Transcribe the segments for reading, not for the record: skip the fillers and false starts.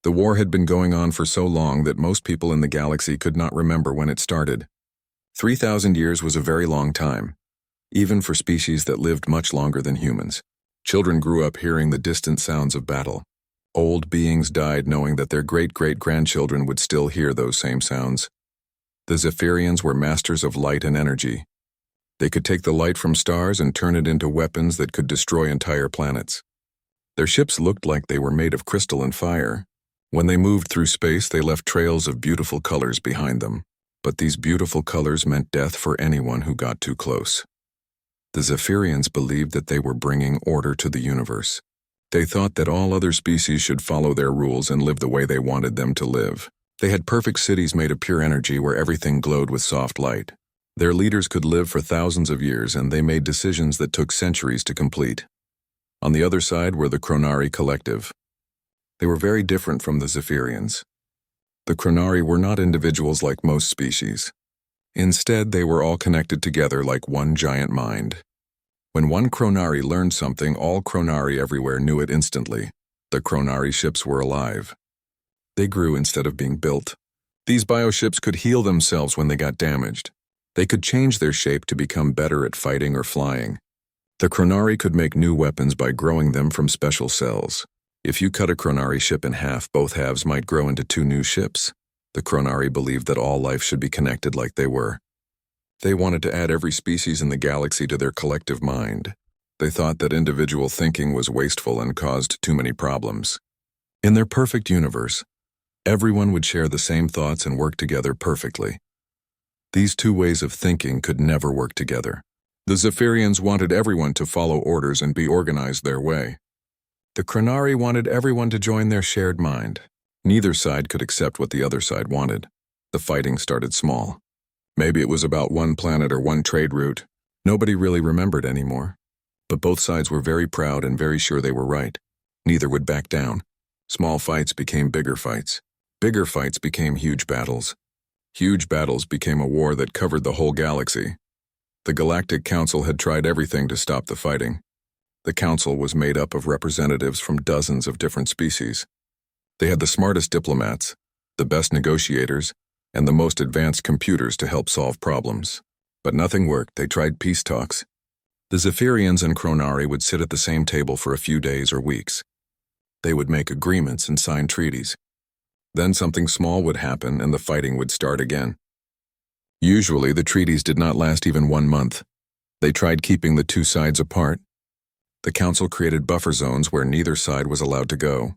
The war had been going on for so long that most people in the galaxy could not remember when it started. 3,000 years was a very long time, even for species that lived much longer than humans. Children grew up hearing the distant sounds of battle. Old beings died knowing that their great-great-grandchildren would still hear those same sounds. The Zephyrians were masters of light and energy. They could take the light from stars and turn it into weapons that could destroy entire planets. Their ships looked like they were made of crystal and fire. When they moved through space, they left trails of beautiful colors behind them. But these beautiful colors meant death for anyone who got too close. The Zephyrians believed that they were bringing order to the universe. They thought that all other species should follow their rules and live the way they wanted them to live. They had perfect cities made of pure energy where everything glowed with soft light. Their leaders could live for thousands of years, and they made decisions that took centuries to complete. On the other side were the Chronari Collective. They were very different from the Zephyrians. The Chronari were not individuals like most species. Instead, they were all connected together like one giant mind. When one Chronari learned something, all Chronari everywhere knew it instantly. The Chronari ships were alive. They grew instead of being built. These bioships could heal themselves when they got damaged. They could change their shape to become better at fighting or flying. The Chronari could make new weapons by growing them from special cells. If you cut a Chronari ship in half, both halves might grow into two new ships. The Chronari believed that all life should be connected like they were. They wanted to add every species in the galaxy to their collective mind. They thought that individual thinking was wasteful and caused too many problems. In their perfect universe, everyone would share the same thoughts and work together perfectly. These two ways of thinking could never work together. The Zephyrians wanted everyone to follow orders and be organized their way. The Chronari wanted everyone to join their shared mind. Neither side could accept what the other side wanted. The fighting started small. Maybe it was about one planet or one trade route. Nobody really remembered anymore. But both sides were very proud and very sure they were right. Neither would back down. Small fights became bigger fights. Bigger fights became huge battles. Huge battles became a war that covered the whole galaxy. The Galactic Council had tried everything to stop the fighting. The council was made up of representatives from dozens of different species. They had the smartest diplomats, the best negotiators, and the most advanced computers to help solve problems. But nothing worked. They tried peace talks. The Zephyrians and Chronari would sit at the same table for a few days or weeks. They would make agreements and sign treaties. Then something small would happen and the fighting would start again. Usually, the treaties did not last even 1 month. They tried keeping the two sides apart. The council created buffer zones where neither side was allowed to go.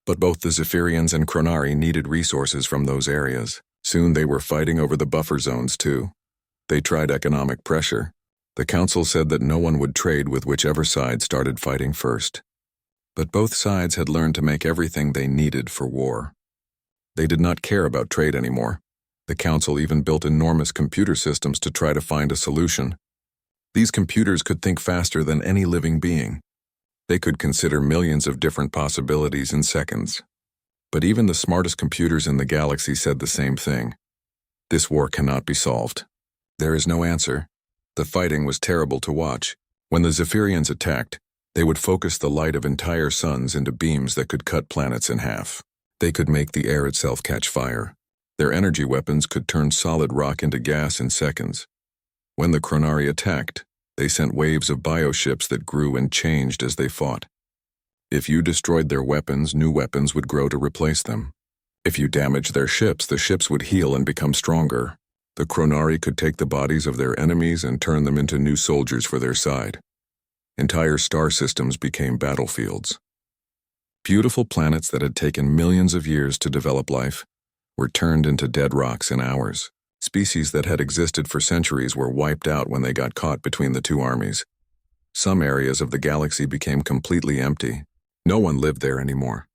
But both the Zephyrians and Chronari needed resources from those areas. Soon they were fighting over the buffer zones too. They tried economic pressure. The council said that no one would trade with whichever side started fighting first. But both sides had learned to make everything they needed for war. They did not care about trade anymore. The council even built enormous computer systems to try to find a solution. These computers could think faster than any living being. They could consider millions of different possibilities in seconds. But even the smartest computers in the galaxy said the same thing. This war cannot be solved. There is no answer. The fighting was terrible to watch. When the Zephyrians attacked, they would focus the light of entire suns into beams that could cut planets in half. They could make the air itself catch fire. Their energy weapons could turn solid rock into gas in seconds. When the Chronari attacked, they sent waves of bioships that grew and changed as they fought. If you destroyed their weapons, new weapons would grow to replace them. If you damaged their ships, the ships would heal and become stronger. The Chronari could take the bodies of their enemies and turn them into new soldiers for their side. Entire star systems became battlefields. Beautiful planets that had taken millions of years to develop life were turned into dead rocks in hours. Species that had existed for centuries were wiped out when they got caught between the two armies. Some areas of the galaxy became completely empty. No one lived there anymore.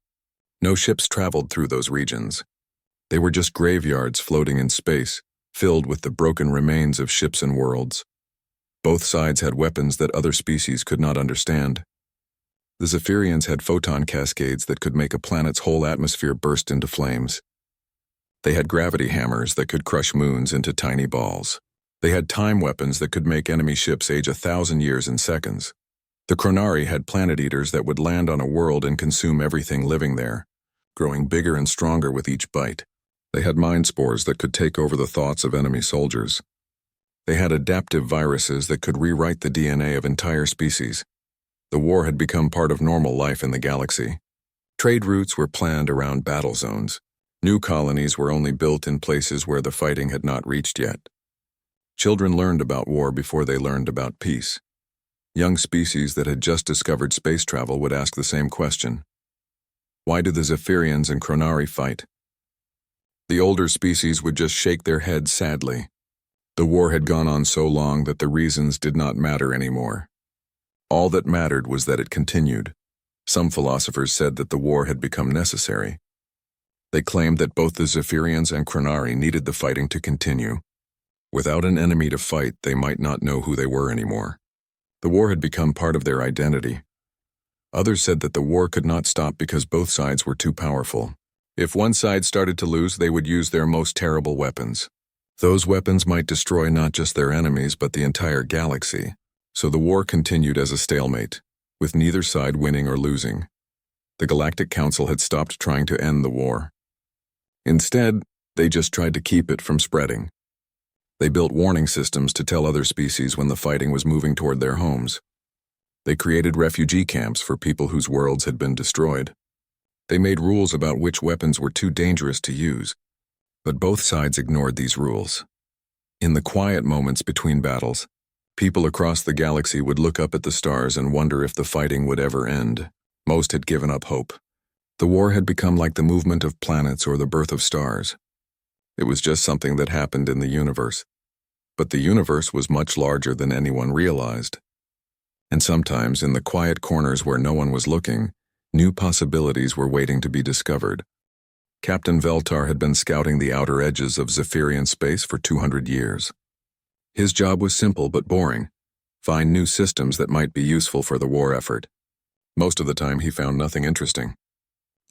No ships traveled through those regions. They were just graveyards floating in space, filled with the broken remains of ships and worlds. Both sides had weapons that other species could not understand. The Zephyrians had photon cascades that could make a planet's whole atmosphere burst into flames. They had gravity hammers that could crush moons into tiny balls. They had time weapons that could make enemy ships age 1,000 years in seconds. The Chronari had planet eaters that would land on a world and consume everything living there. growing bigger and stronger with each bite. They had mind spores that could take over the thoughts of enemy soldiers. They had adaptive viruses that could rewrite the DNA of entire species. The war had become part of normal life in the galaxy. Trade routes were planned around battle zones. New colonies were only built in places where the fighting had not reached yet. Children learned about war before they learned about peace. Young species that had just discovered space travel would ask the same question. Why do the Zephyrians and Chronari fight? The older species would just shake their heads sadly. The war had gone on so long that the reasons did not matter anymore. All that mattered was that it continued. Some philosophers said that the war had become necessary. They claimed that both the Zephyrians and Chronari needed the fighting to continue. Without an enemy to fight, they might not know who they were anymore. The war had become part of their identity. Others said that the war could not stop because both sides were too powerful. If one side started to lose, they would use their most terrible weapons. Those weapons might destroy not just their enemies but the entire galaxy. So the war continued as a stalemate, with neither side winning or losing. The Galactic Council had stopped trying to end the war. Instead, they just tried to keep it from spreading. They built warning systems to tell other species when the fighting was moving toward their homes. They created refugee camps for people whose worlds had been destroyed. They made rules about which weapons were too dangerous to use, but both sides ignored these rules. In the quiet moments between battles, people across the galaxy would look up at the stars and wonder if the fighting would ever end. Most had given up hope. The war had become like the movement of planets or the birth of stars. It was just something that happened in the universe. But the universe was much larger than anyone realized. And sometimes, in the quiet corners where no one was looking, new possibilities were waiting to be discovered. Captain Veltar had been scouting the outer edges of Zephyrian space for 200 years. His job was simple but boring: find new systems that might be useful for the war effort. Most of the time he found nothing interesting.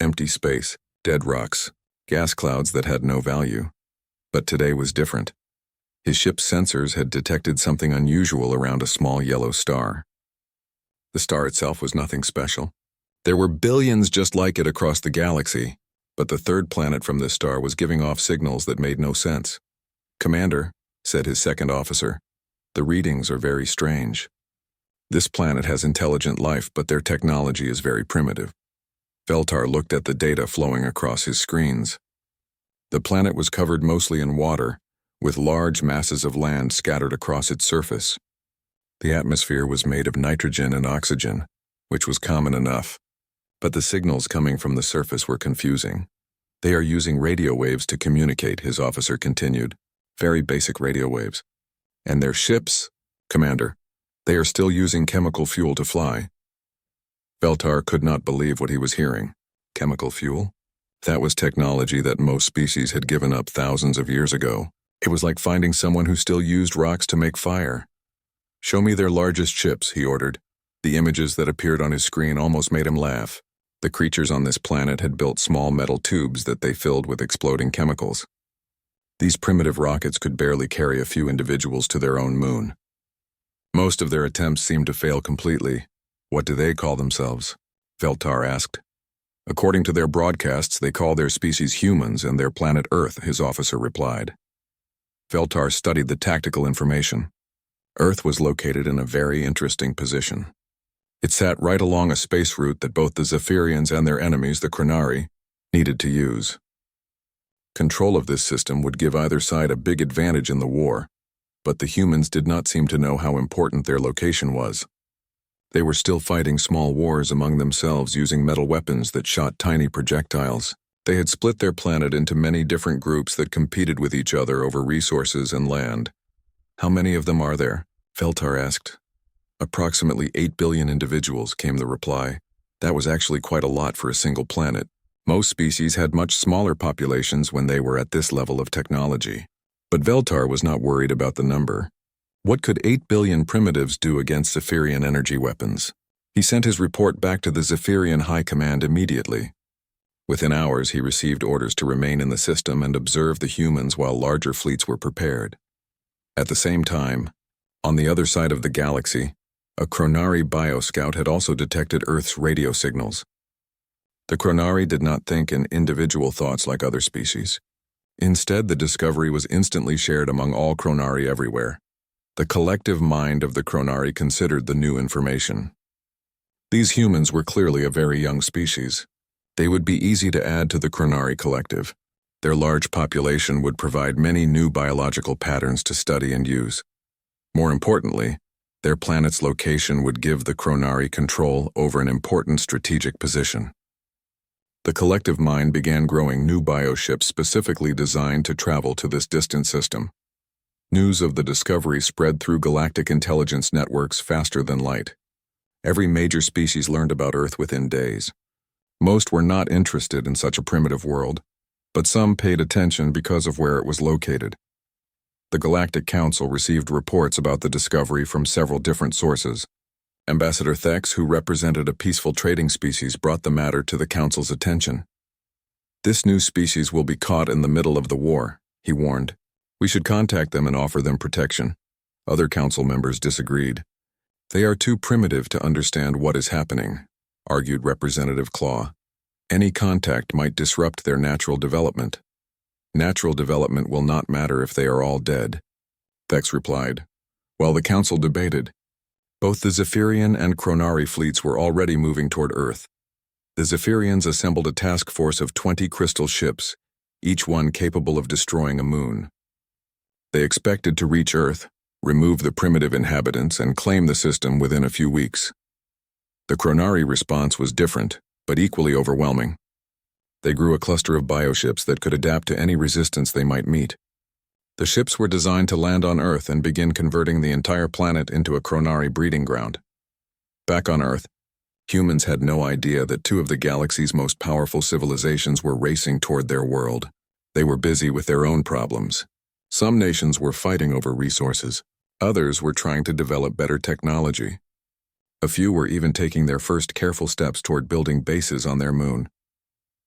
Empty space, dead rocks, gas clouds that had no value. But today was different. His ship's sensors had detected something unusual around a small yellow star. The star itself was nothing special. There were billions just like it across the galaxy, but the third planet from this star was giving off signals that made no sense. "Commander," said his second officer, "the readings are very strange. This planet has intelligent life, but their technology is very primitive." Veltar looked at the data flowing across his screens. The planet was covered mostly in water, with large masses of land scattered across its surface. The atmosphere was made of nitrogen and oxygen, which was common enough, but the signals coming from the surface were confusing. "They are using radio waves to communicate," his officer continued. "Very basic radio waves. And their ships, Commander, they are still using chemical fuel to fly." Veltar could not believe what he was hearing. Chemical fuel? That was technology that most species had given up thousands of years ago. It was like finding someone who still used rocks to make fire. "Show me their largest ships," he ordered. The images that appeared on his screen almost made him laugh. The creatures on this planet had built small metal tubes that they filled with exploding chemicals. These primitive rockets could barely carry a few individuals to their own moon. Most of their attempts seemed to fail completely. "What do they call themselves?" Veltar asked. "According to their broadcasts, they call their species humans and their planet Earth," his officer replied. Veltar studied the tactical information. Earth was located in a very interesting position. It sat right along a space route that both the Zephyrians and their enemies, the Chronari, needed to use. Control of this system would give either side a big advantage in the war, but the humans did not seem to know how important their location was. They were still fighting small wars among themselves using metal weapons that shot tiny projectiles. They had split their planet into many different groups that competed with each other over resources and land. "How many of them are there?" Veltar asked. "Approximately 8 billion individuals," came the reply. That was actually quite a lot for a single planet. Most species had much smaller populations when they were at this level of technology. But Veltar was not worried about the number. What could 8 billion primitives do against Zephyrian energy weapons? He sent his report back to the Zephyrian High Command immediately. Within hours, he received orders to remain in the system and observe the humans while larger fleets were prepared. At the same time, on the other side of the galaxy, a Chronari bioscout had also detected Earth's radio signals. The Chronari did not think in individual thoughts like other species. Instead, the discovery was instantly shared among all Chronari everywhere. The collective mind of the Chronari considered the new information. These humans were clearly a very young species. They would be easy to add to the Chronari collective. Their large population would provide many new biological patterns to study and use. More importantly, their planet's location would give the Chronari control over an important strategic position. The collective mind began growing new bioships specifically designed to travel to this distant system. News of the discovery spread through galactic intelligence networks faster than light. Every major species learned about Earth within days. Most were not interested in such a primitive world, but some paid attention because of where it was located. The Galactic Council received reports about the discovery from several different sources. Ambassador Thex, who represented a peaceful trading species, brought the matter to the Council's attention. "This new species will be caught in the middle of the war," he warned. "We should contact them and offer them protection." Other Council members disagreed. "They are too primitive to understand what is happening," argued Representative Claw. "Any contact might disrupt their natural development." "Natural development will not matter if they are all dead," Thex replied. While the Council debated, both the Zephyrian and Chronari fleets were already moving toward Earth. The Zephyrians assembled a task force of 20 crystal ships, each one capable of destroying a moon. They expected to reach Earth, remove the primitive inhabitants, and claim the system within a few weeks. The Chronari response was different, but equally overwhelming. They grew a cluster of bioships that could adapt to any resistance they might meet. The ships were designed to land on Earth and begin converting the entire planet into a Chronari breeding ground. Back on Earth, humans had no idea that two of the galaxy's most powerful civilizations were racing toward their world. They were busy with their own problems. Some nations were fighting over resources. Others were trying to develop better technology. A few were even taking their first careful steps toward building bases on their moon.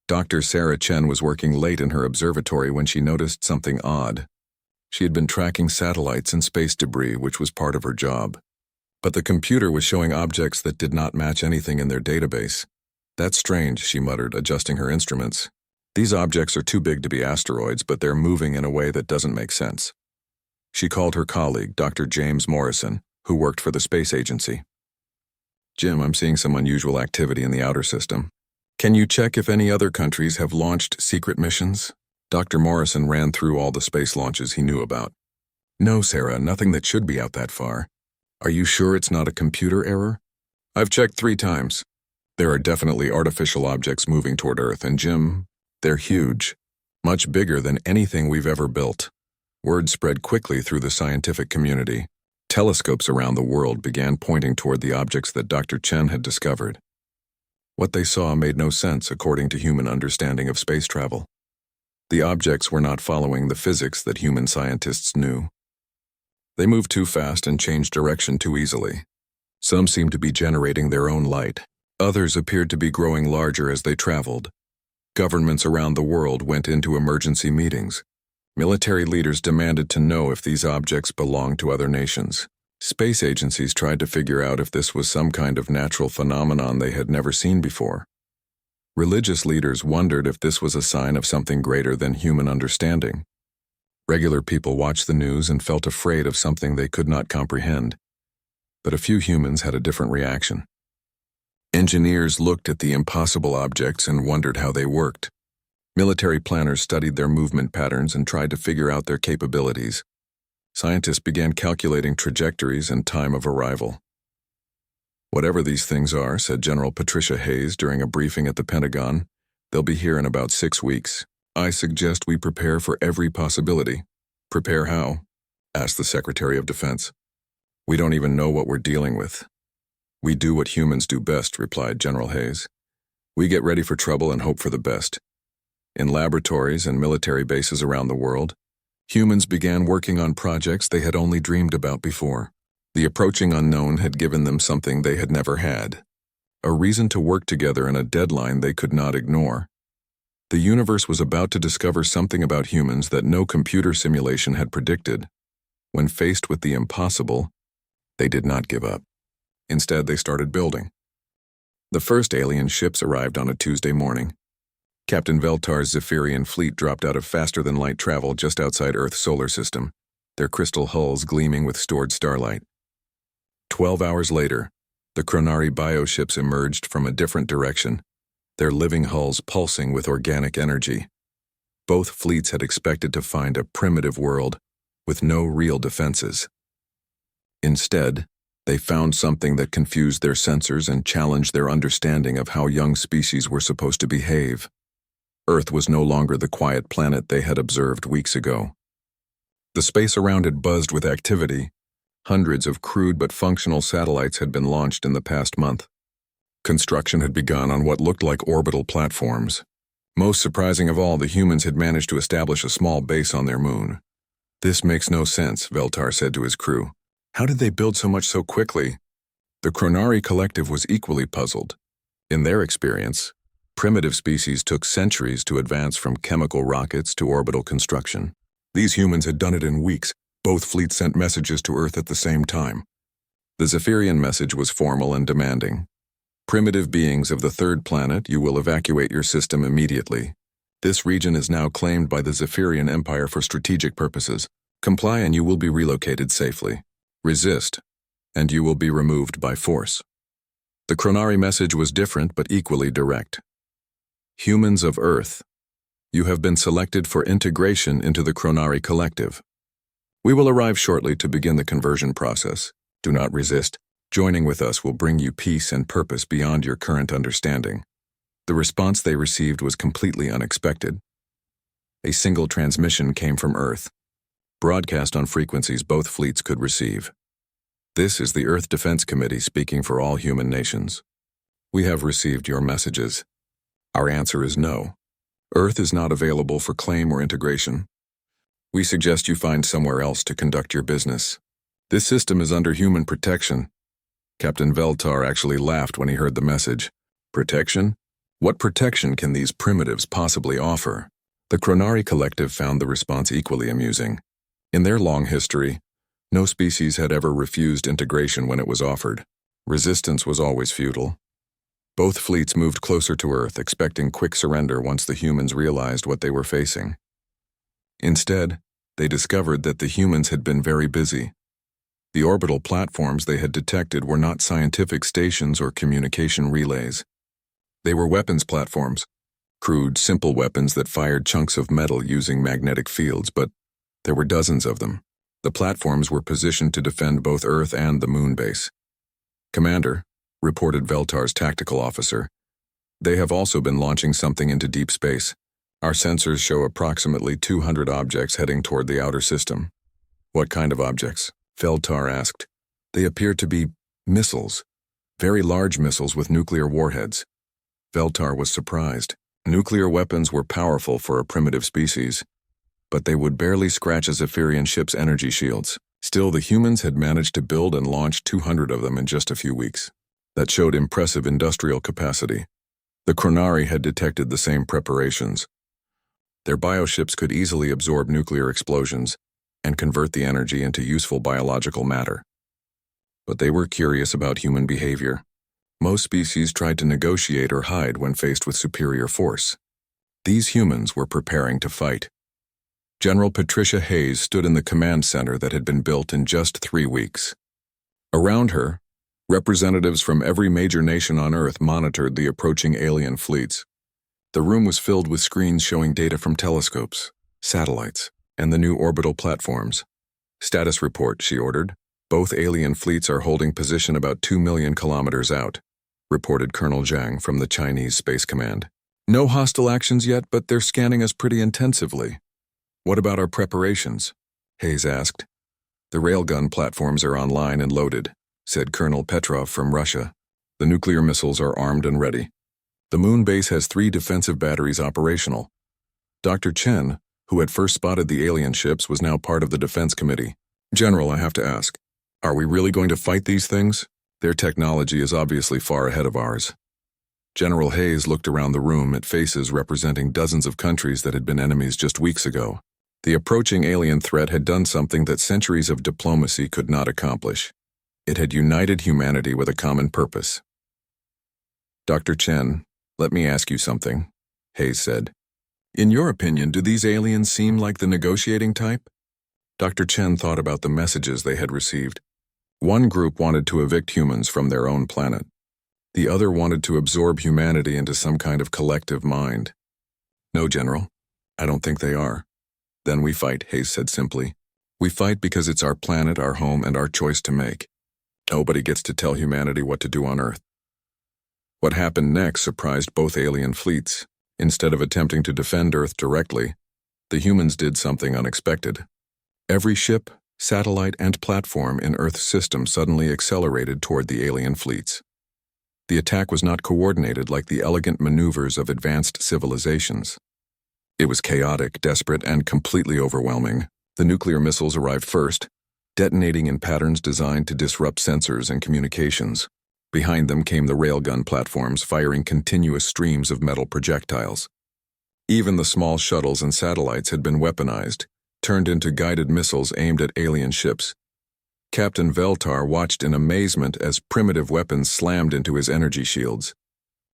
Dr. Sarah Chen was working late in her observatory when she noticed something odd. She had been tracking satellites and space debris, which was part of her job. But the computer was showing objects that did not match anything in their database. "That's strange," she muttered, adjusting her instruments. "These objects are too big to be asteroids, but they're moving in a way that doesn't make sense." She called her colleague, Dr. James Morrison, who worked for the space agency. "Jim, I'm seeing some unusual activity in the outer system. Can you check if any other countries have launched secret missions?" Dr. Morrison ran through all the space launches he knew about. "No, Sarah, nothing that should be out that far. Are you sure it's not a computer error?" "I've checked 3 times. There are definitely artificial objects moving toward Earth, and Jim, they're huge. Much bigger than anything we've ever built." Word spread quickly through the scientific community. Telescopes around the world began pointing toward the objects that Dr. Chen had discovered. What they saw made no sense according to human understanding of space travel. The objects were not following the physics that human scientists knew. They moved too fast and changed direction too easily. Some seemed to be generating their own light. Others appeared to be growing larger as they traveled. Governments around the world went into emergency meetings. Military leaders demanded to know if these objects belonged to other nations. Space agencies tried to figure out if this was some kind of natural phenomenon they had never seen before. Religious leaders wondered if this was a sign of something greater than human understanding. Regular people watched the news and felt afraid of something they could not comprehend. But a few humans had a different reaction. Engineers looked at the impossible objects and wondered how they worked. Military planners studied their movement patterns and tried to figure out their capabilities. Scientists began calculating trajectories and time of arrival. "Whatever these things are," said General Patricia Hayes during a briefing at the Pentagon, "they'll be here in about 6 weeks. I suggest we prepare for every possibility." "Prepare how?" asked the Secretary of Defense. "We don't even know what we're dealing with." "We do what humans do best," replied General Hayes. "We get ready for trouble and hope for the best." In laboratories and military bases around the world, humans began working on projects they had only dreamed about before. The approaching unknown had given them something they had never had, a reason to work together in a deadline they could not ignore. The universe was about to discover something about humans that no computer simulation had predicted. When faced with the impossible, they did not give up. Instead, they started building. The first alien ships arrived on a Tuesday morning. Captain Veltar's Zephyrian fleet dropped out of faster-than-light travel just outside Earth's solar system, their crystal hulls gleaming with stored starlight. 12 hours later, the Chronari bioships emerged from a different direction, their living hulls pulsing with organic energy. Both fleets had expected to find a primitive world with no real defenses. Instead, they found something that confused their sensors and challenged their understanding of how young species were supposed to behave. Earth was no longer the quiet planet they had observed weeks ago. The space around it buzzed with activity. Hundreds of crude but functional satellites had been launched in the past month. Construction had begun on what looked like orbital platforms. Most surprising of all, the humans had managed to establish a small base on their moon. "This makes no sense," Veltar said to his crew. "How did they build so much so quickly?" The Chronari collective was equally puzzled. In their experience, primitive species took centuries to advance from chemical rockets to orbital construction. These humans had done it in weeks. Both fleets sent messages to Earth at the same time. The Zephyrian message was formal and demanding. "Primitive beings of the third planet, you will evacuate your system immediately. This region is now claimed by the Zephyrian Empire for strategic purposes. Comply and you will be relocated safely. Resist, and you will be removed by force." The Chronari message was different but equally direct. "Humans of Earth, you have been selected for integration into the Chronari collective. We will arrive shortly to begin the conversion process. Do not resist. Joining with us will bring you peace and purpose beyond your current understanding." The response they received was completely unexpected. A single transmission came from Earth, broadcast on frequencies both fleets could receive. "This is the Earth Defense Committee speaking for all human nations. We have received your messages. Our answer is no. Earth is not available for claim or integration. We suggest you find somewhere else to conduct your business. This system is under human protection." Captain Veltar actually laughed when he heard the message. Protection? What protection can these primitives possibly offer? The Chronari collective found the response equally amusing. In their long history, no species had ever refused integration when it was offered. Resistance was always futile. Both fleets moved closer to Earth, expecting quick surrender once the humans realized what they were facing. Instead, they discovered that the humans had been very busy. The orbital platforms they had detected were not scientific stations or communication relays. They were weapons platforms, crude, simple weapons that fired chunks of metal using magnetic fields, but there were dozens of them. The platforms were positioned to defend both Earth and the moon base. "Commander," reported Veltar's tactical officer, "they have also been launching something into deep space. Our sensors show approximately 200 objects heading toward the outer system." "What kind of objects?" Veltar asked. "They appear to be missiles, very large missiles with nuclear warheads." Veltar was surprised. Nuclear weapons were powerful for a primitive species, but they would barely scratch a Zephyrian ship's energy shields. Still, the humans had managed to build and launch 200 of them in just a few weeks. That showed impressive industrial capacity. The Chronari had detected the same preparations. Their bioships could easily absorb nuclear explosions and convert the energy into useful biological matter. But they were curious about human behavior. Most species tried to negotiate or hide when faced with superior force. These humans were preparing to fight. General Patricia Hayes stood in the command center that had been built in just 3 weeks. Around her, representatives from every major nation on Earth monitored the approaching alien fleets. The room was filled with screens showing data from telescopes, satellites, and the new orbital platforms. "Status report," she ordered. "Both alien fleets are holding position about 2 million kilometers out," reported Colonel Zhang from the Chinese Space Command. "No hostile actions yet, but they're scanning us pretty intensively." "What about our preparations?" Hayes asked. "The railgun platforms are online and loaded," said Colonel Petrov from Russia. "The nuclear missiles are armed and ready. The moon base has 3 defensive batteries operational." Dr. Chen, who had first spotted the alien ships, was now part of the defense committee. "General, I have to ask, are we really going to fight these things? Their technology is obviously far ahead of ours." General Hayes looked around the room at faces representing dozens of countries that had been enemies just weeks ago. The approaching alien threat had done something that centuries of diplomacy could not accomplish. It had united humanity with a common purpose: Dr. Chen, let me ask you something, Hayes said. In your opinion, do these aliens seem like the negotiating type? Dr. Chen thought about the messages they had received. One group wanted to evict humans from their own planet. The other wanted to absorb humanity into some kind of collective mind. No, General, I don't think they are. Then we fight, Hayes said simply. We fight because it's our planet, our home, and our choice to make. Nobody gets to tell humanity what to do on Earth. What happened next surprised both alien fleets. Instead of attempting to defend Earth directly, the humans did something unexpected. Every ship, satellite, and platform in Earth's system suddenly accelerated toward the alien fleets. The attack was not coordinated like the elegant maneuvers of advanced civilizations. It was chaotic, desperate, and completely overwhelming. The nuclear missiles arrived first, detonating in patterns designed to disrupt sensors and communications. Behind them came the railgun platforms, firing continuous streams of metal projectiles. Even the small shuttles and satellites had been weaponized, turned into guided missiles aimed at alien ships. Captain Veltar watched in amazement as primitive weapons slammed into his energy shields.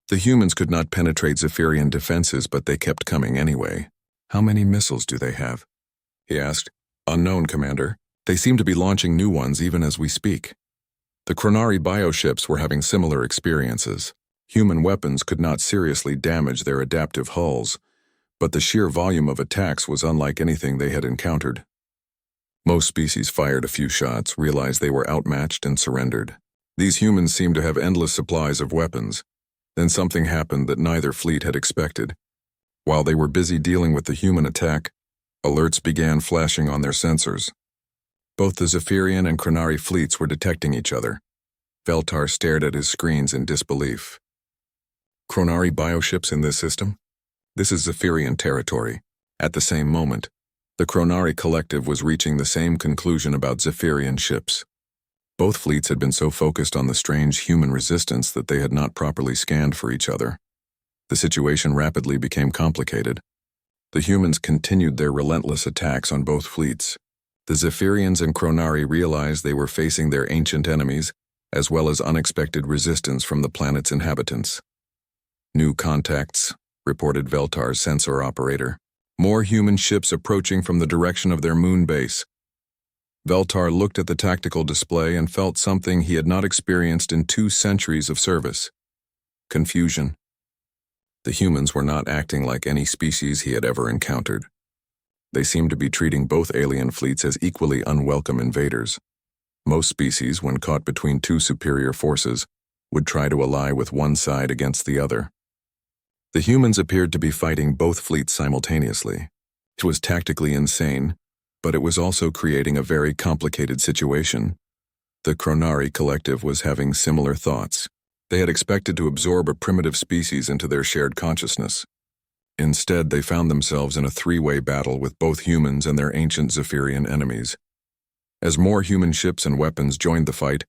The humans could not penetrate Zephyrian defenses, but they kept coming anyway. How many missiles do they have? He asked. Unknown, Commander. They seem to be launching new ones even as we speak. The Chronari bioships were having similar experiences. Human weapons could not seriously damage their adaptive hulls, but the sheer volume of attacks was unlike anything they had encountered. Most species fired a few shots, realized they were outmatched, and surrendered. These humans seemed to have endless supplies of weapons. Then something happened that neither fleet had expected. While they were busy dealing with the human attack, alerts began flashing on their sensors. Both the Zephyrian and Chronari fleets were detecting each other. Veltar stared at his screens in disbelief. Chronari bioships in this system? This is Zephyrian territory. At the same moment, the Chronari collective was reaching the same conclusion about Zephyrian ships. Both fleets had been so focused on the strange human resistance that they had not properly scanned for each other. The situation rapidly became complicated. The humans continued their relentless attacks on both fleets. The Zephyrians and Chronari realized they were facing their ancient enemies, as well as unexpected resistance from the planet's inhabitants. New contacts, reported Veltar's sensor operator. More human ships approaching from the direction of their moon base. Veltar looked at the tactical display and felt something he had not experienced in 2 centuries of service. Confusion. The humans were not acting like any species he had ever encountered. They seemed to be treating both alien fleets as equally unwelcome invaders. Most species, when caught between 2 superior forces, would try to ally with one side against the other. The humans appeared to be fighting both fleets simultaneously. It was tactically insane, but it was also creating a very complicated situation. The Chronari collective was having similar thoughts. They had expected to absorb a primitive species into their shared consciousness. Instead, they found themselves in a 3-way battle with both humans and their ancient Zephyrian enemies. As more human ships and weapons joined the fight,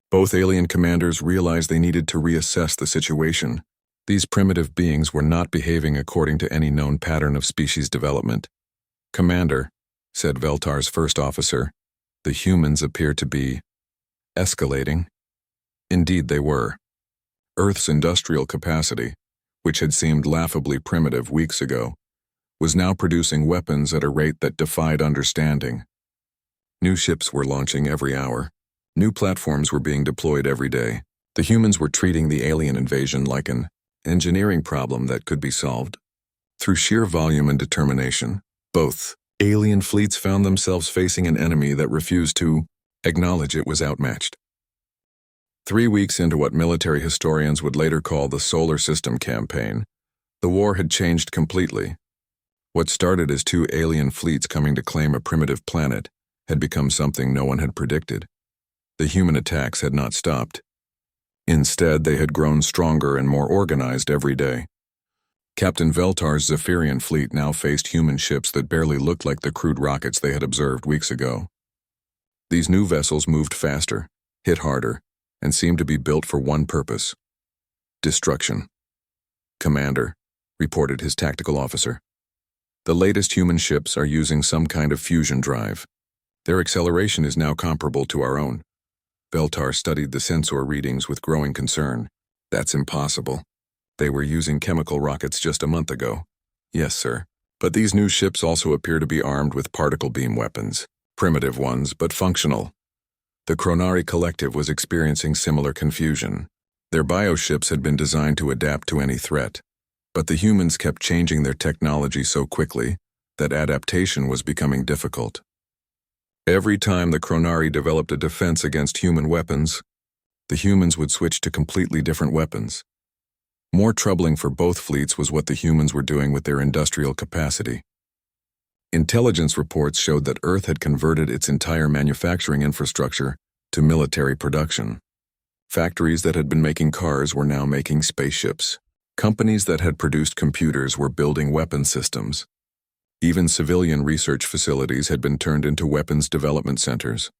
both alien commanders realized they needed to reassess the situation. These primitive beings were not behaving according to any known pattern of species development. Commander, said Veltar's first officer, the humans appear to be escalating. Indeed they were. Earth's industrial capacity, which had seemed laughably primitive weeks ago, was now producing weapons at a rate that defied understanding. New ships were launching every hour. New platforms were being deployed every day. The humans were treating the alien invasion like an engineering problem that could be solved. Through sheer volume and determination, both alien fleets found themselves facing an enemy that refused to acknowledge it was outmatched. 3 weeks into what military historians would later call the Solar System Campaign, the war had changed completely. What started as 2 alien fleets coming to claim a primitive planet had become something no one had predicted. The human attacks had not stopped. Instead, they had grown stronger and more organized every day. Captain Veltar's Zephyrian fleet now faced human ships that barely looked like the crude rockets they had observed weeks ago. These new vessels moved faster, hit harder, and seemed to be built for one purpose: destruction. Commander, reported his tactical officer. The latest human ships are using some kind of fusion drive. Their acceleration is now comparable to our own. Veltar studied the sensor readings with growing concern. That's impossible. They were using chemical rockets just a month ago. Yes, sir. But these new ships also appear to be armed with particle beam weapons. Primitive ones, but functional. The Chronari Collective was experiencing similar confusion. Their bioships had been designed to adapt to any threat. But the humans kept changing their technology so quickly that adaptation was becoming difficult. Every time the Chronari developed a defense against human weapons, the humans would switch to completely different weapons. More troubling for both fleets was what the humans were doing with their industrial capacity. Intelligence reports showed that Earth had converted its entire manufacturing infrastructure to military production. Factories that had been making cars were now making spaceships. Companies that had produced computers were building weapon systems. Even civilian research facilities had been turned into weapons development centers.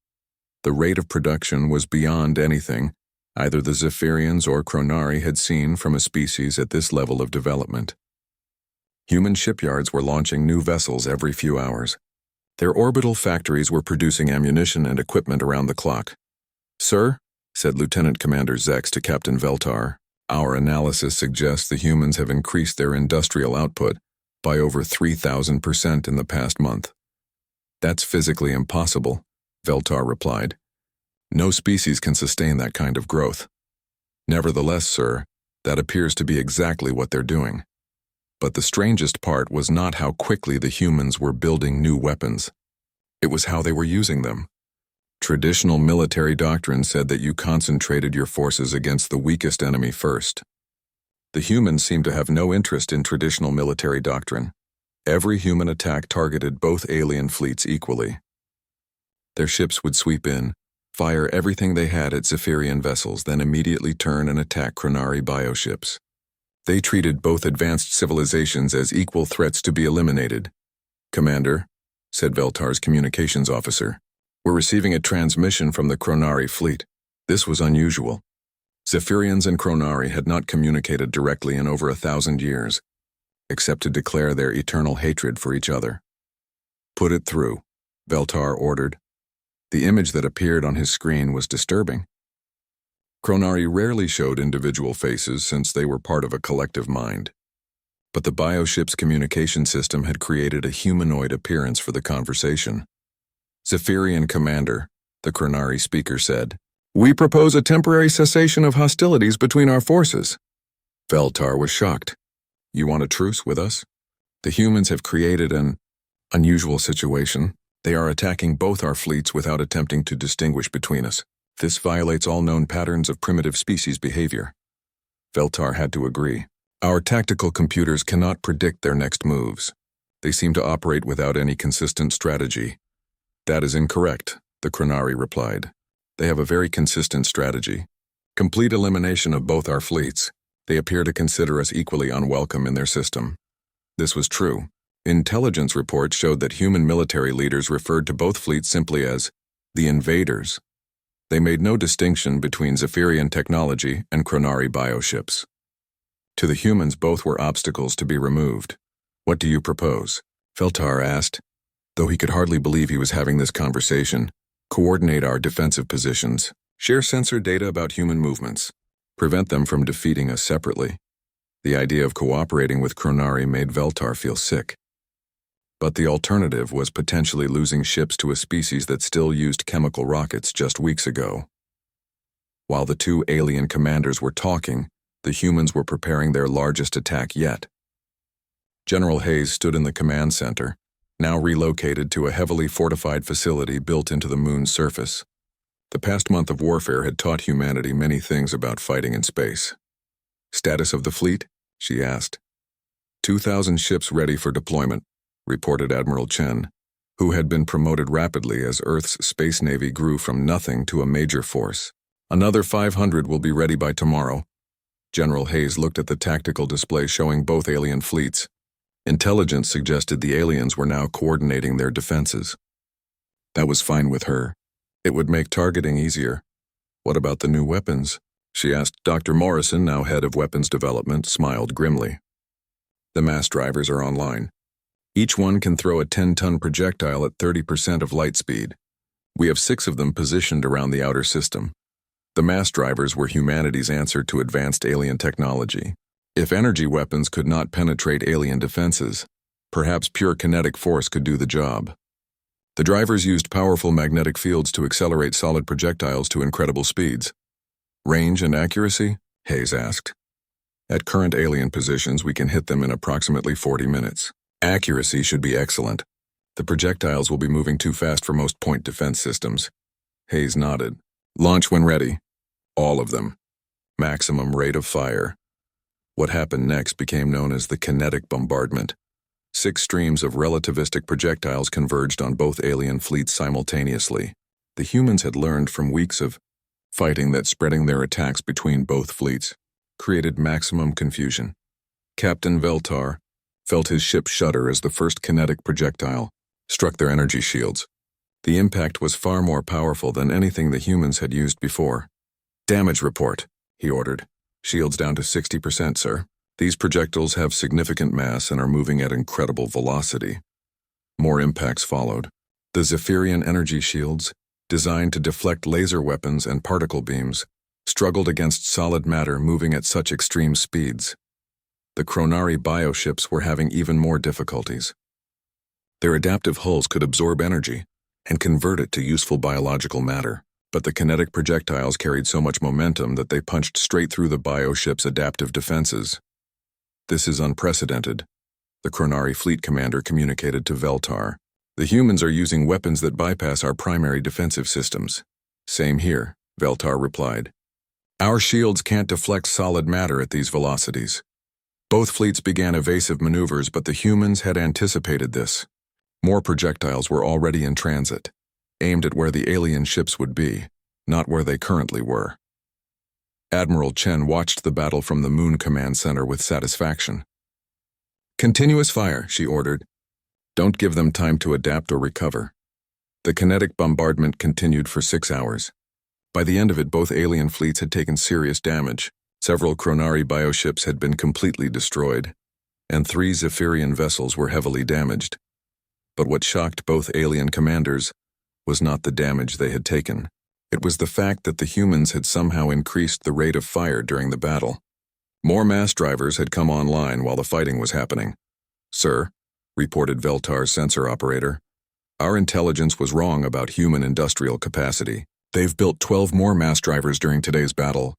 The rate of production was beyond anything either the Zephyrians or Chronari had seen from a species at this level of development. Human shipyards were launching new vessels every few hours. Their orbital factories were producing ammunition and equipment around the clock. "Sir," said Lieutenant Commander Zex to Captain Veltar, "our analysis suggests the humans have increased their industrial output by over 3,000% in the past month." "That's physically impossible," Veltar replied. "No species can sustain that kind of growth." "Nevertheless, sir, that appears to be exactly what they're doing." But the strangest part was not how quickly the humans were building new weapons. It was how they were using them. Traditional military doctrine said that you concentrated your forces against the weakest enemy first. The humans seemed to have no interest in traditional military doctrine. Every human attack targeted both alien fleets equally. Their ships would sweep in, fire everything they had at Zephyrian vessels, then immediately turn and attack Chronari bioships. They treated both advanced civilizations as equal threats to be eliminated. "Commander," said Veltar's communications officer, "we're receiving a transmission from the Chronari fleet." This was unusual. Zephyrians and Chronari had not communicated directly in over 1,000 years, except to declare their eternal hatred for each other. "Put it through," Veltar ordered. The image that appeared on his screen was disturbing. Chronari rarely showed individual faces since they were part of a collective mind. But the bioship's communication system had created a humanoid appearance for the conversation. "Zephyrian Commander," the Chronari speaker said, "we propose a temporary cessation of hostilities between our forces." Veltar was shocked. "You want a truce with us? The humans have created an unusual situation. They are attacking both our fleets without attempting to distinguish between us. This violates all known patterns of primitive species behavior." Veltar had to agree. "Our tactical computers cannot predict their next moves. They seem to operate without any consistent strategy." "That is incorrect," the Chronari replied. "They have a very consistent strategy. Complete elimination of both our fleets. They appear to consider us equally unwelcome in their system." This was true. Intelligence reports showed that human military leaders referred to both fleets simply as the invaders. They made no distinction between Zephyrian technology and Chronari bioships. To the humans, both were obstacles to be removed. "What do you propose?" Veltar asked, though he could hardly believe he was having this conversation. "Coordinate our defensive positions. Share sensor data about human movements. Prevent them from defeating us separately." The idea of cooperating with Chronari made Veltar feel sick. But the alternative was potentially losing ships to a species that still used chemical rockets just weeks ago. While the two alien commanders were talking, the humans were preparing their largest attack yet. General Hayes stood in the command center, now relocated to a heavily fortified facility built into the moon's surface. The past month of warfare had taught humanity many things about fighting in space. "Status of the fleet?" she asked. 2,000 ships ready for deployment," reported Admiral Chen, who had been promoted rapidly as Earth's space navy grew from nothing to a major force. "Another 500 will be ready by tomorrow." General Hayes looked at the tactical display showing both alien fleets. Intelligence suggested the aliens were now coordinating their defenses. That was fine with her. It would make targeting easier. "What about the new weapons?" she asked. Dr. Morrison, now head of weapons development, smiled grimly. "The mass drivers are online. Each one can throw a 10-ton projectile at 30% of light speed. We have 6 of them positioned around the outer system. The mass drivers were humanity's answer to advanced alien technology. If energy weapons could not penetrate alien defenses, perhaps pure kinetic force could do the job. The drivers used powerful magnetic fields to accelerate solid projectiles to incredible speeds. Range and accuracy? Hayes asked. At current alien positions, we can hit them in approximately 40 minutes. Accuracy should be excellent. The projectiles will be moving too fast for most point defense systems. Hayes nodded. Launch when ready. All of them. Maximum rate of fire. What happened next became known as the kinetic bombardment. 6 streams of relativistic projectiles converged on both alien fleets simultaneously. The humans had learned from weeks of fighting that spreading their attacks between both fleets created maximum confusion. Captain Veltar felt his ship shudder as the first kinetic projectile struck their energy shields. The impact was far more powerful than anything the humans had used before. Damage report, he ordered. Shields down to 60%, sir. These projectiles have significant mass and are moving at incredible velocity. More impacts followed. The Zephyrian energy shields, designed to deflect laser weapons and particle beams, struggled against solid matter moving at such extreme speeds. The Chronari bioships were having even more difficulties. Their adaptive hulls could absorb energy and convert it to useful biological matter, but the kinetic projectiles carried so much momentum that they punched straight through the bioship's adaptive defenses. This is unprecedented, the Chronari fleet commander communicated to Veltar. The humans are using weapons that bypass our primary defensive systems. Same here, Veltar replied. Our shields can't deflect solid matter at these velocities. Both fleets began evasive maneuvers, but the humans had anticipated this. More projectiles were already in transit, aimed at where the alien ships would be, not where they currently were. Admiral Chen watched the battle from the Moon Command Center with satisfaction. Continuous fire, she ordered. Don't give them time to adapt or recover. The kinetic bombardment continued for 6 hours. By the end of it, both alien fleets had taken serious damage. Several Chronari bioships had been completely destroyed, and 3 Zephyrian vessels were heavily damaged. But what shocked both alien commanders was not the damage they had taken. It was the fact that the humans had somehow increased the rate of fire during the battle. More mass drivers had come online while the fighting was happening. Sir, reported Veltar's sensor operator, our intelligence was wrong about human industrial capacity. They've built 12 more mass drivers during today's battle.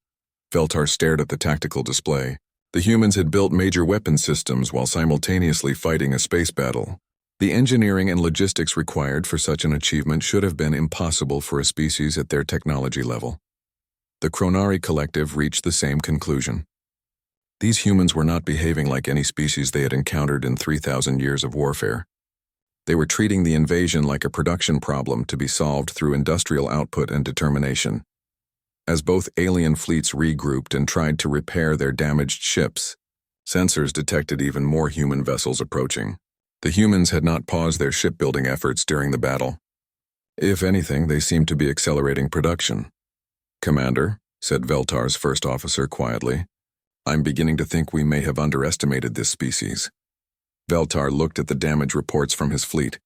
Veltar stared at the tactical display. The humans had built major weapon systems while simultaneously fighting a space battle. The engineering and logistics required for such an achievement should have been impossible for a species at their technology level. The Chronari Collective reached the same conclusion. These humans were not behaving like any species they had encountered in 3,000 years of warfare. They were treating the invasion like a production problem to be solved through industrial output and determination. As both alien fleets regrouped and tried to repair their damaged ships, sensors detected even more human vessels approaching. The humans had not paused their shipbuilding efforts during the battle. If anything, they seemed to be accelerating production. Commander, said Veltar's first officer quietly, I'm beginning to think we may have underestimated this species. Veltar looked at the damage reports from his fleet,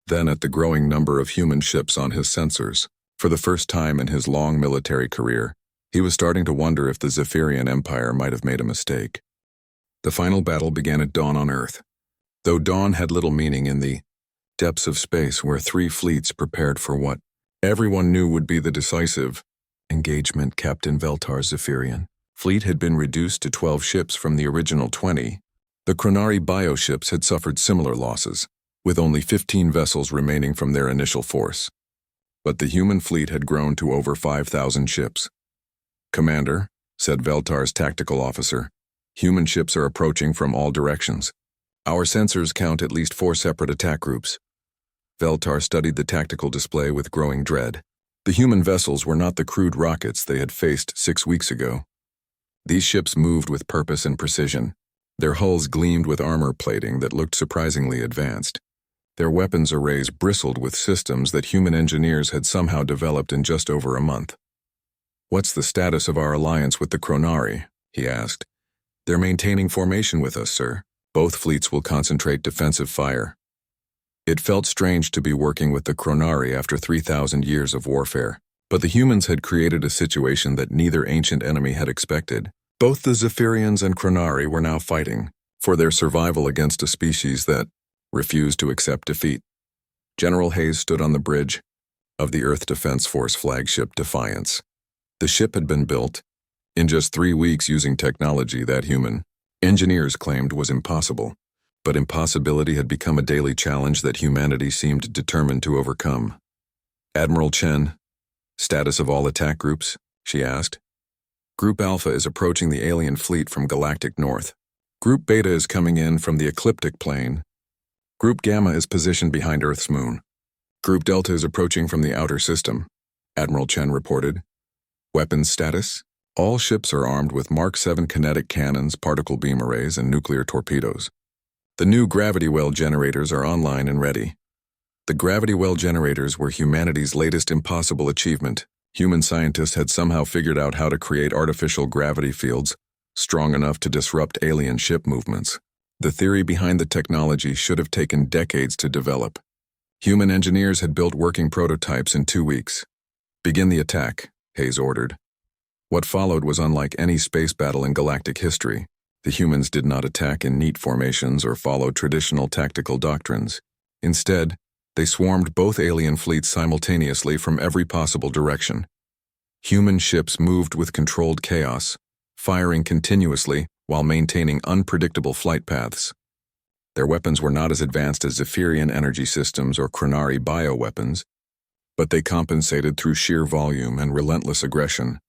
then at the growing number of human ships on his sensors. For the first time in his long military career, he was starting to wonder if the Zephyrian Empire might have made a mistake. The final battle began at dawn on Earth. Though dawn had little meaning in the depths of space where 3 fleets prepared for what everyone knew would be the decisive engagement. Captain Veltar's Zephyrian fleet had been reduced to 12 ships from the original 20. The Chronari bioships had suffered similar losses, with only 15 vessels remaining from their initial force. But the human fleet had grown to over 5,000 ships. Commander, said Veltar's tactical officer, human ships are approaching from all directions. Our sensors count at least 4 separate attack groups. Veltar studied the tactical display with growing dread. The human vessels were not the crude rockets they had faced 6 weeks ago. These ships moved with purpose and precision. Their hulls gleamed with armor plating that looked surprisingly advanced. Their weapons arrays bristled with systems that human engineers had somehow developed in just over a month. What's the status of our alliance with the Chronari? He asked. They're maintaining formation with us, sir. Both fleets will concentrate defensive fire. It felt strange to be working with the Chronari after 3,000 years of warfare, but the humans had created a situation that neither ancient enemy had expected. Both the Zephyrians and Chronari were now fighting for their survival against a species that refused to accept defeat. General Hayes stood on the bridge of the Earth Defense Force flagship Defiance. The ship had been built in just 3 weeks using technology that human engineers claimed was impossible. But impossibility had become a daily challenge that humanity seemed determined to overcome. "Admiral Chen, status of all attack groups?" she asked. "Group Alpha is approaching the alien fleet from Galactic North. Group Beta is coming in from the ecliptic plane. Group Gamma is positioned behind Earth's moon. Group Delta is approaching from the outer system," Admiral Chen reported. "Weapons status? All ships are armed with Mark 7 kinetic cannons, particle beam arrays, and nuclear torpedoes. The new gravity well generators are online and ready." The gravity well generators were humanity's latest impossible achievement. Human scientists had somehow figured out how to create artificial gravity fields strong enough to disrupt alien ship movements. The theory behind the technology should have taken decades to develop. Human engineers had built working prototypes in 2 weeks. "Begin the attack," Hayes ordered. What followed was unlike any space battle in galactic history. The humans did not attack in neat formations or follow traditional tactical doctrines. Instead, they swarmed both alien fleets simultaneously from every possible direction. Human ships moved with controlled chaos, firing continuously while maintaining unpredictable flight paths. Their weapons were not as advanced as Zephyrian energy systems or Chronari bioweapons, but they compensated through sheer volume and relentless aggression.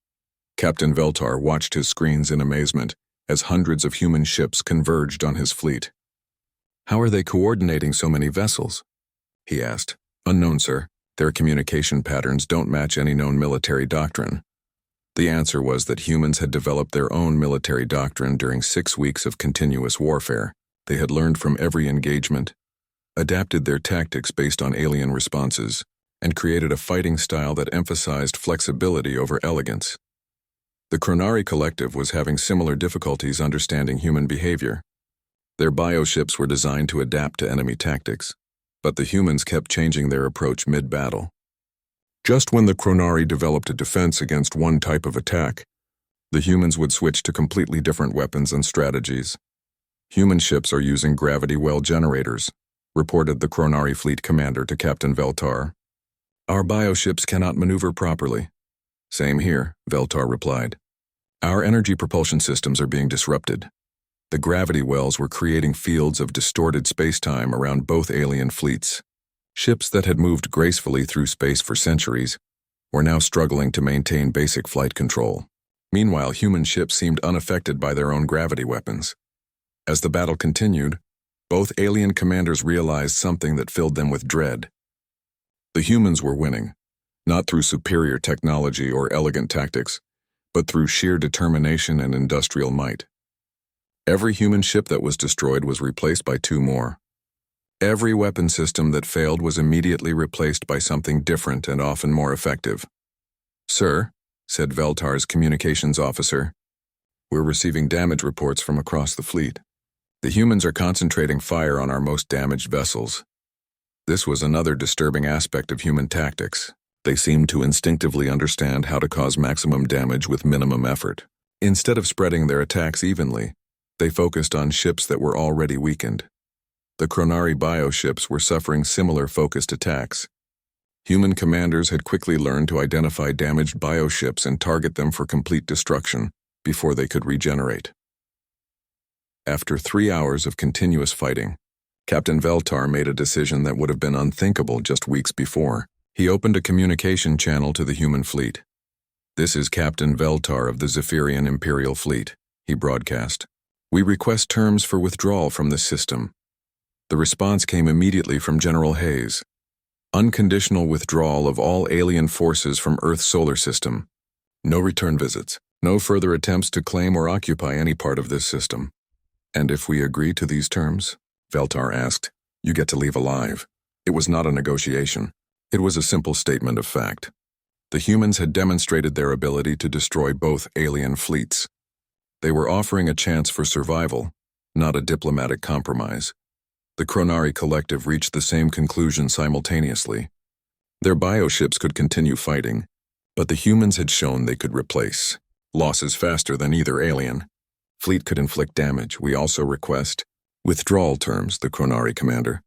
Captain Veltar watched his screens in amazement as hundreds of human ships converged on his fleet. "How are they coordinating so many vessels?" he asked. "Unknown, sir. Their communication patterns don't match any known military doctrine." The answer was that humans had developed their own military doctrine during 6 weeks of continuous warfare. They had learned from every engagement, adapted their tactics based on alien responses, and created a fighting style that emphasized flexibility over elegance. The Chronari Collective was having similar difficulties understanding human behavior. Their bioships were designed to adapt to enemy tactics, but the humans kept changing their approach mid-battle. Just when the Chronari developed a defense against one type of attack, the humans would switch to completely different weapons and strategies. "Human ships are using gravity well generators," reported the Chronari fleet commander to Captain Veltar. "Our bioships cannot maneuver properly." "Same here," Veltar replied. "Our energy propulsion systems are being disrupted." The gravity wells were creating fields of distorted spacetime around both alien fleets. Ships that had moved gracefully through space for centuries were now struggling to maintain basic flight control. Meanwhile, human ships seemed unaffected by their own gravity weapons. As the battle continued, both alien commanders realized something that filled them with dread. The humans were winning, not through superior technology or elegant tactics, but through sheer determination and industrial might. Every human ship that was destroyed was replaced by 2 more. Every weapon system that failed was immediately replaced by something different and often more effective. "Sir," said Veltar's communications officer, "we're receiving damage reports from across the fleet. The humans are concentrating fire on our most damaged vessels." This was another disturbing aspect of human tactics. They seemed to instinctively understand how to cause maximum damage with minimum effort. Instead of spreading their attacks evenly, they focused on ships that were already weakened. The Chronari bioships were suffering similar focused attacks. Human commanders had quickly learned to identify damaged bioships and target them for complete destruction before they could regenerate. After 3 hours of continuous fighting, Captain Veltar made a decision that would have been unthinkable just weeks before. He opened a communication channel to the human fleet. "This is Captain Veltar of the Zephyrian Imperial Fleet," he broadcast. "We request terms for withdrawal from this system." The response came immediately from General Hayes. "Unconditional withdrawal of all alien forces from Earth's solar system. No return visits. No further attempts to claim or occupy any part of this system." "And if we agree to these terms?" Veltar asked. "You get to leave alive." It was not a negotiation. It was a simple statement of fact. The humans had demonstrated their ability to destroy both alien fleets. They were offering a chance for survival, not a diplomatic compromise. The Chronari Collective reached the same conclusion simultaneously. Their bioships could continue fighting, but the humans had shown they could replace Losses faster than either alien. Fleet could inflict damage. We also request withdrawal terms, the Chronari commander.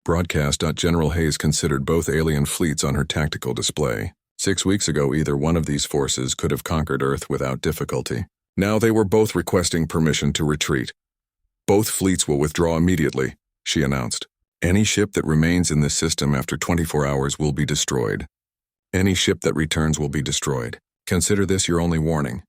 Broadcast. General Hayes considered both alien fleets on her tactical display. 6 weeks ago, either one of these forces could have conquered Earth without difficulty. Now they were both requesting permission to retreat. Both fleets will withdraw immediately, she announced. Any ship that remains in this system after 24 hours will be destroyed. Any ship that returns will be destroyed. Consider this your only warning.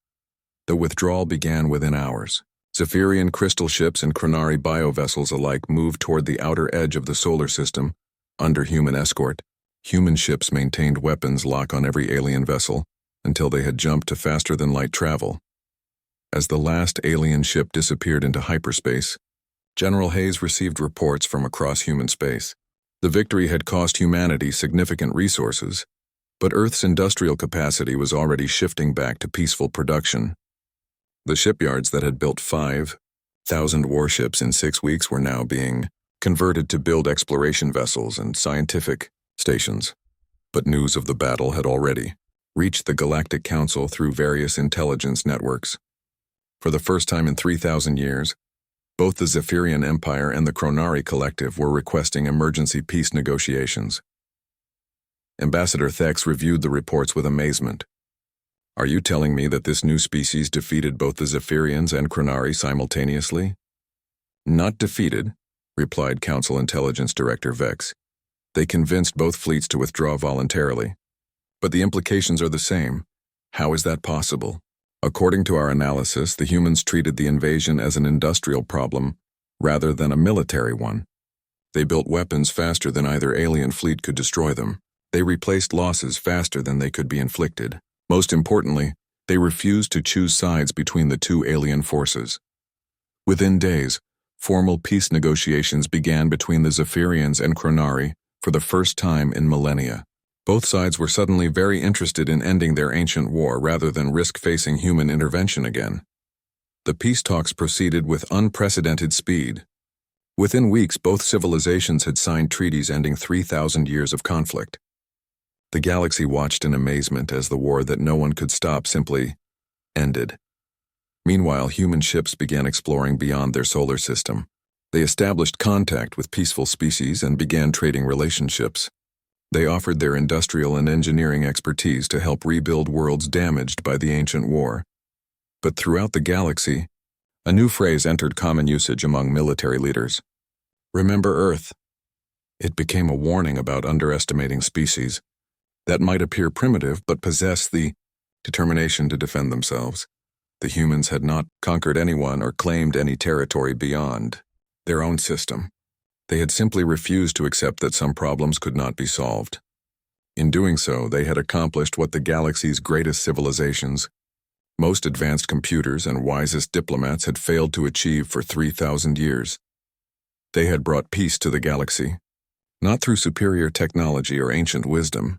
The withdrawal began within hours. Zephyrian crystal ships and Chronari biovessels alike moved toward the outer edge of the solar system, under human escort. Human ships maintained weapons lock on every alien vessel until they had jumped to faster-than-light travel. As the last alien ship disappeared into hyperspace, General Hayes received reports from across human space. The victory had cost humanity significant resources, but Earth's industrial capacity was already shifting back to peaceful production. The shipyards that had built 5,000 warships in 6 weeks were now being converted to build exploration vessels and scientific stations. But news of the battle had already reached the Galactic Council through various intelligence networks. For the first time in 3,000 years, both the Zephyrian Empire and the Chronari Collective were requesting emergency peace negotiations. Ambassador Thex reviewed the reports with amazement. Are you telling me that this new species defeated both the Zephyrians and Chronari simultaneously? Not defeated, replied Council Intelligence Director Vex. They convinced both fleets to withdraw voluntarily. But the implications are the same. How is that possible? According to our analysis, the humans treated the invasion as an industrial problem rather than a military one. They built weapons faster than either alien fleet could destroy them. They replaced losses faster than they could be inflicted. Most importantly, they refused to choose sides between the two alien forces. Within days, formal peace negotiations began between the Zephyrians and Chronari for the first time in millennia. Both sides were suddenly very interested in ending their ancient war rather than risk facing human intervention again. The peace talks proceeded with unprecedented speed. Within weeks, both civilizations had signed treaties ending 3,000 years of conflict. The galaxy watched in amazement as the war that no one could stop simply ended. Meanwhile, human ships began exploring beyond their solar system. They established contact with peaceful species and began trading relationships. They offered their industrial and engineering expertise to help rebuild worlds damaged by the ancient war. But throughout the galaxy, a new phrase entered common usage among military leaders. Remember Earth. It became a warning about underestimating species that might appear primitive but possess the determination to defend themselves. The humans had not conquered anyone or claimed any territory beyond their own system. They had simply refused to accept that some problems could not be solved. In doing so, they had accomplished what the galaxy's greatest civilizations, most advanced computers, and wisest diplomats had failed to achieve for 3,000 years. They had brought peace to the galaxy, not through superior technology or ancient wisdom,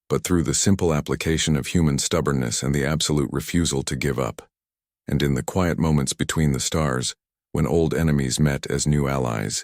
but through the simple application of human stubbornness and the absolute refusal to give up. And in the quiet moments between the stars, when old enemies met as new allies,